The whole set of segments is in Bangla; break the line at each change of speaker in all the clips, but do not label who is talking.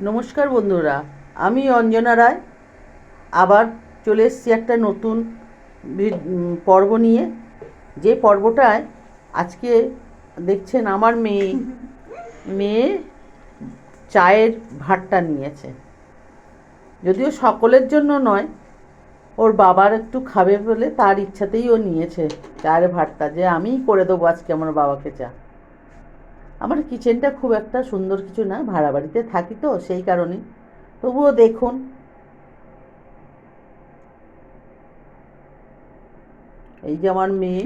নমস্কার বন্ধুরা, আমি অঞ্জনা রায় আবার চলে এসেছি একটা নতুন পর্ব নিয়ে। যে পর্বটায় আজকে দেখছেন আমার মেয়ে চায়ের ভাতটা নিয়েছে। যদিও সকলের জন্য নয়, ওর বাবার একটু খাবে বলে তার ইচ্ছাতেই ও নিয়েছে চায়ের ভাতটা, যে আমিই করে দেবো আজকে আমার বাবাকে চা। আমার কিচেনটা খুব একটা সুন্দর কিছু না, ভাড়া বাড়িতে থাকি তো সেই কারণেই। তবুও দেখুন, এই যে আমার মেয়ে,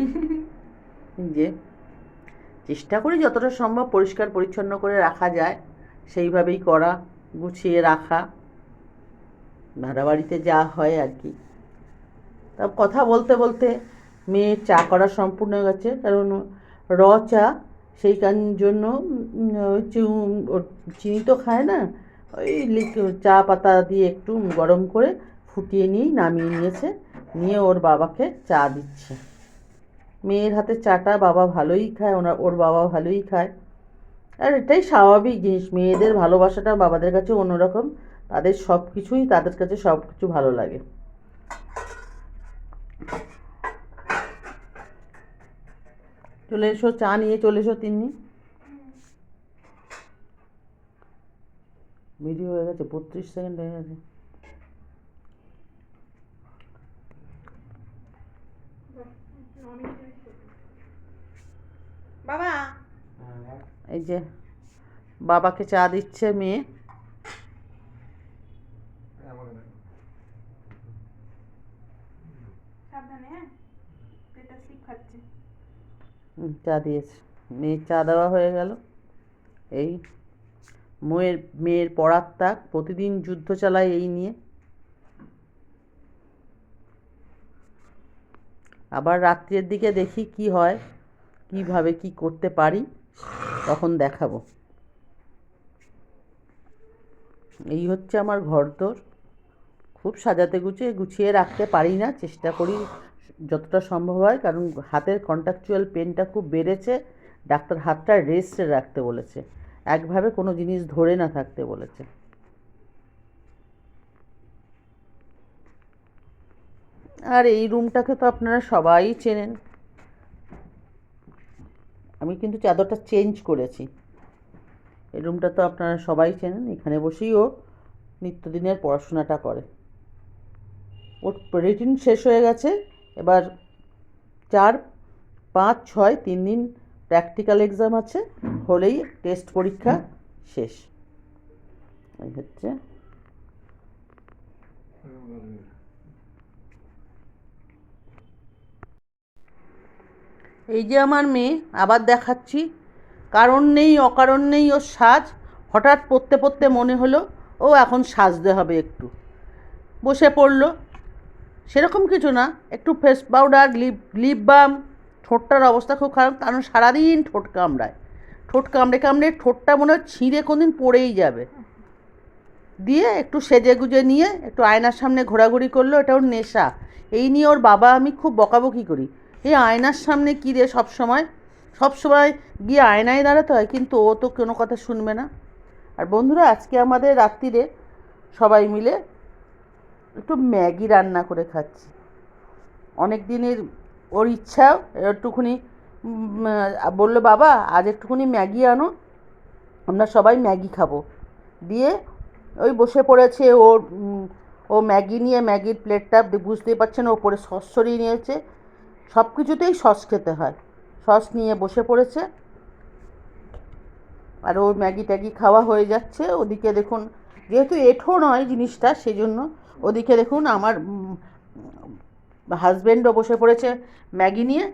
যে চেষ্টা করি যতটা সম্ভব পরিষ্কার পরিচ্ছন্ন করে রাখা যায় সেইভাবেই করা, গুছিয়ে রাখা, ভাড়া বাড়িতে যা হয় আর কি। তা কথা বলতে বলতে মেয়ের চা করা সম্পূর্ণ হয়ে গেছে, কারণ র চা, সেই জন্য চিনি তো খায় না, ওই চা পাতা দিয়ে একটু গরম করে ফুটিয়ে নিয়েই নামিয়ে নিয়েছে, নিয়ে ওর বাবাকে চা দিচ্ছে। মেয়ের হাতে চাটা বাবা ভালোই খায়, ওর বাবা ভালোই খায়। আর এটাই স্বাভাবিক জিনিস, মেয়েদের ভালোবাসাটা বাবাদের কাছে অন্যরকম, তাদের সব কিছুই, তাদের কাছে সব কিছু ভালো লাগে। চলে এসো, চা নিয়ে চলে এসো তিন্নি। ভিডিও হয়ে গেছে, 32 সেকেন্ড হয়ে গেছে।
বাবা,
এই যে বাবাকে চা দিচ্ছে মেয়ে।
সাবধানে হ্যাঁ, পেটটা স্লিপ খাচ্ছে।
চা দিয়েছে, মেয়ের চা দেওয়া হয়ে গেল। এই মেয়ের পড়ার তাক, প্রতিদিন যুদ্ধ চালায় এই নিয়ে। আবার রাত্রের দিকে দেখি কি হয়, কিভাবে কি করতে পারি, তখন দেখাবো। এই হচ্ছে আমার ঘরদোর। খুব সাজাতে গুছিয়ে রাখতে পারি না, চেষ্টা করি যতটা সম্ভব হয়, কারণ হাতের কন্ট্রাকচুয়াল পেনটা খুব বেড়েছে। ডাক্তার হাতটা রেস্টে রাখতে বলেছে, একভাবে কোনো জিনিস ধরে না থাকতে বলেছে। আর এই রুমটাকে তো আপনারা সবাই চেনেন, আমি কিন্তু চাদরটা চেঞ্জ করেছি। এই রুমটা তো আপনারা সবাই চেনেন, এখানে বসেই ও নিত্যদিনের পড়াশোনাটা করে। ওর রিটিন শেষ হয়ে গেছে, এবার 4, 5, 6 3 দিন প্র্যাকটিক্যাল এক্সাম আছে, হলেই টেস্ট পরীক্ষা শেষ। এই হচ্ছে এই যে আমার মেয়ে, আবার দেখাচ্ছি। কারণ নেই অকারণ নেই ওর সাজ, হঠাৎ পড়তে পড়তে মনে হলো ও এখন সাজতে হবে, একটু বসে পড়লো। সেরকম কিছু না, একটু ফেস পাউডার, লিপ বাম। ঠোঁটটার অবস্থা খুব খারাপ, কারণ সারাদিন ঠোঁট কামড়ায়, ঠোঁট কামড়ে কামড়ে ঠোঁটটা মনে হয় ছিঁড়ে কোনদিন পড়েই যাবে। দিয়ে একটু সেজে গুজে নিয়ে একটু আয়নার সামনে ঘোরাঘুরি করলো, এটা ওর নেশা। এই নিয়ে ওর বাবা আমি খুব বকাবকি করি, এই আয়নার সামনে কী রে সব সময় গিয়ে আয়নায় দাঁড়াতে হয়, কিন্তু ও তো কোনো কথা শুনবে না। আর বন্ধুরা, আজকে আমাদের রাত্রিরে সবাই মিলে একটু ম্যাগি রান্না করে খাচ্ছি। অনেক দিনের ওর ইচ্ছা, একটুখানি বললো বাবা আজ একটুখানি ম্যাগি আনো, আমরা সবাই ম্যাগি খাবো। দিয়ে ওই বসে পড়েছে ও ম্যাগি নিয়ে, ম্যাগির প্লেটটা বুঝতেই পারছেন ওপরে সস সরিয়ে নিয়েছে। সব কিছুতেই সস খেতে হয়, সস নিয়ে বসে পড়েছে। আর ওর ম্যাগি ট্যাগি খাওয়া হয়ে যাচ্ছে। ওদিকে দেখুন, যেহেতু এঁঠো নয় জিনিসটা, সেই জন্য ওদিকে দেখুন আমার হাজব্যান্ডও বসে পড়েছে ম্যাগি নিয়ে,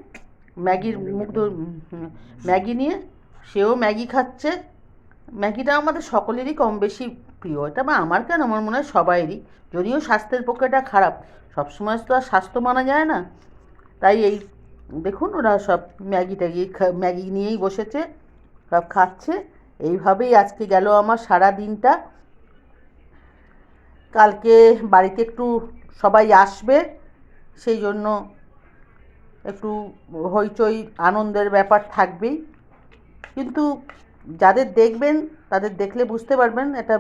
ম্যাগির ম্যাগি নিয়ে সেও ম্যাগি খাচ্ছে। ম্যাগিটা আমাদের সকলেরই কম বেশি প্রিয়, এটা বা আমার কেন, আমার মনে হয় সবাইরই। যদিও স্বাস্থ্যের পক্ষে এটা খারাপ, সবসময় তো আর স্বাস্থ্য মানা যায় না। তাই এই দেখুন ওরা সব ম্যাগি নিয়েই বসেছে, সব খাচ্ছে। এইভাবেই আজকে গেল আমার সারা দিনটা। কালকে বাড়িতে একটু সবাই আসবে, সেই জন্য একটু হইচই আনন্দের ব্যাপার থাকবেই। কিন্তু যাদের দেখবেন তাদের দেখলে বুঝতে পারবেন এটা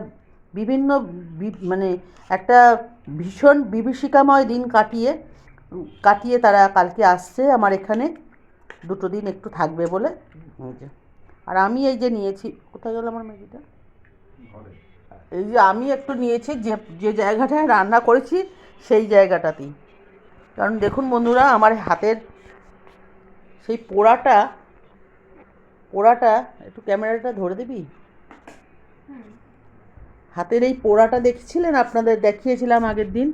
বিভিন্ন মানে একটা ভীষণ বিভীষিকাময় দিন কাটিয়ে তারা কালকে আসছে আমার এখানে 2 দিন একটু থাকবে বলে। এই যে, আর আমি এই যে নিয়েছি, কোথায় গেল আমার ম্যাগিটা, এই যে আমি একটু নিয়েছি যে যে জায়গাটায় রান্না করেছি সেই জায়গাটাতেই। কারণ দেখুন বন্ধুরা, আমার হাতের সেই পোড়াটা একটু ক্যামেরাটা ধরে দিবি, হাতের এই পোড়াটা দেখছিলেন, আপনাদের দেখিয়েছিলাম আগের দিন।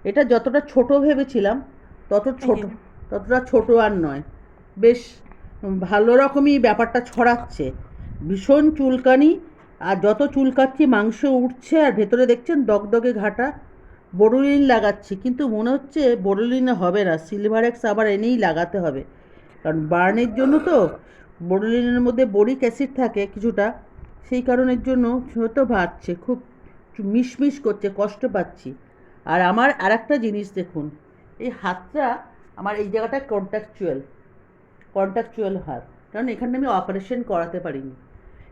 এটা যতটা ছোট ভেবেছিলাম ততটা ছোট আর নয়, বেশ ভালো রকমই ব্যাপারটা ছড়াচ্ছে, ভীষণ চুলকানি, আর যত চুলকাচ্ছি মাংস উঠছে, আর ভেতরে দেখছেন দগদগে ঘাটা। বোরোলিন লাগাচ্ছি, কিন্তু মনে হচ্ছে বোরোলিনে হবে না, সিলভারেক্স আবার এনেই লাগাতে হবে, কারণ বার্নের জন্য তো বোরোলিনের মধ্যে বোরিক অ্যাসিড থাকে কিছুটা, সেই কারণের জন্য হয়তো বাড়ছে, খুব মিশমিশ করছে, কষ্ট পাচ্ছি। আর আমার আর একটা জিনিস দেখুন, এই হাতটা আমার এই জায়গাটা কন্ট্রাকচুয়াল হাত, কারণ এখানে আমি অপারেশন করাতে পারিনি,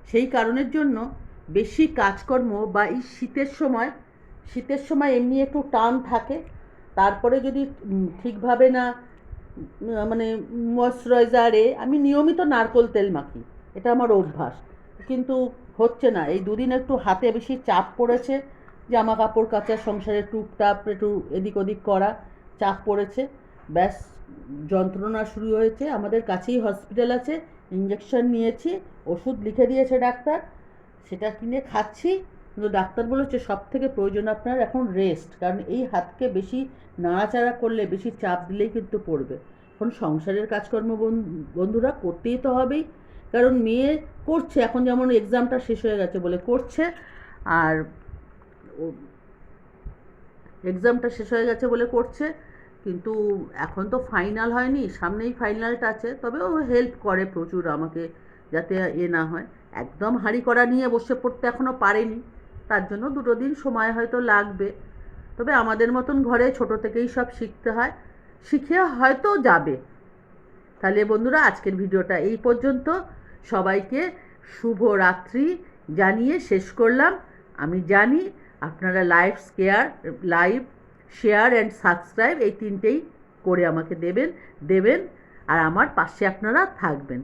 সেই কারণের জন্য বেশি কাজকর্ম বা এই শীতের সময় এমনি একটু টান থাকে, তারপরে যদি ঠিকভাবে না মানে ময়শ্চারাইজারে আমি নিয়মিত নারকোল তেল মাখি, এটা আমার অভ্যাস, কিন্তু হচ্ছে না। এই 2 দিন একটু হাতে বেশি চাপ পড়েছে, জামা কাপড় কাচা, সংসারের টুকটাপ একটু এদিক ওদিক করা, চাপ পড়েছে, ব্যাস যন্ত্রণা শুরু হয়েছে। আমাদের কাছেই হসপিটাল আছে, ইঞ্জেকশন নিয়েছি, ওষুধ লিখে দিয়েছে ডাক্তার, সেটা কিনে খাচ্ছি, কিন্তু ডাক্তার বলেছে সব থেকে প্রয়োজন আপনার এখন রেস্ট, কারণ এই হাতকে বেশি নাড়াচাড়া করলে, বেশি চাপ দিলেই কিন্তু পড়বে। এখন সংসারের কাজকর্ম বন্ধুরা করতেই তো হবেই, কারণ মেয়ে করছে, এখন যেমন এক্সামটা শেষ হয়ে গেছে বলে করছে, আর এক্সামটা শেষ হয়ে গেছে বলে করছে, কিন্তু এখন তো ফাইনাল হয়নি, সামনেই ফাইনালটা আছে, তবে ও হেল্প করে প্রচুর আমাকে, যাতে না হয়, একদম হাঁড়ি করা নিয়ে বসে পড়তে এখনও পারেনি, তার জন্য 2 দিন সময় হয়তো লাগবে। তবে আমাদের মতন ঘরে ছোট থেকেই সব শিখতে হয়, শিখে হয়তো যাবে। তাহলে বন্ধুরা, আজকের ভিডিওটা এই পর্যন্ত, সবাইকে শুভ রাত্রি জানিয়ে শেষ করলাম। আমি জানি আপনারা লাইভ শেয়ার অ্যান্ড সাবস্ক্রাইব এই 3টেই করে আমাকে দেবেন, আর আমার পাশে আপনারা থাকবেন।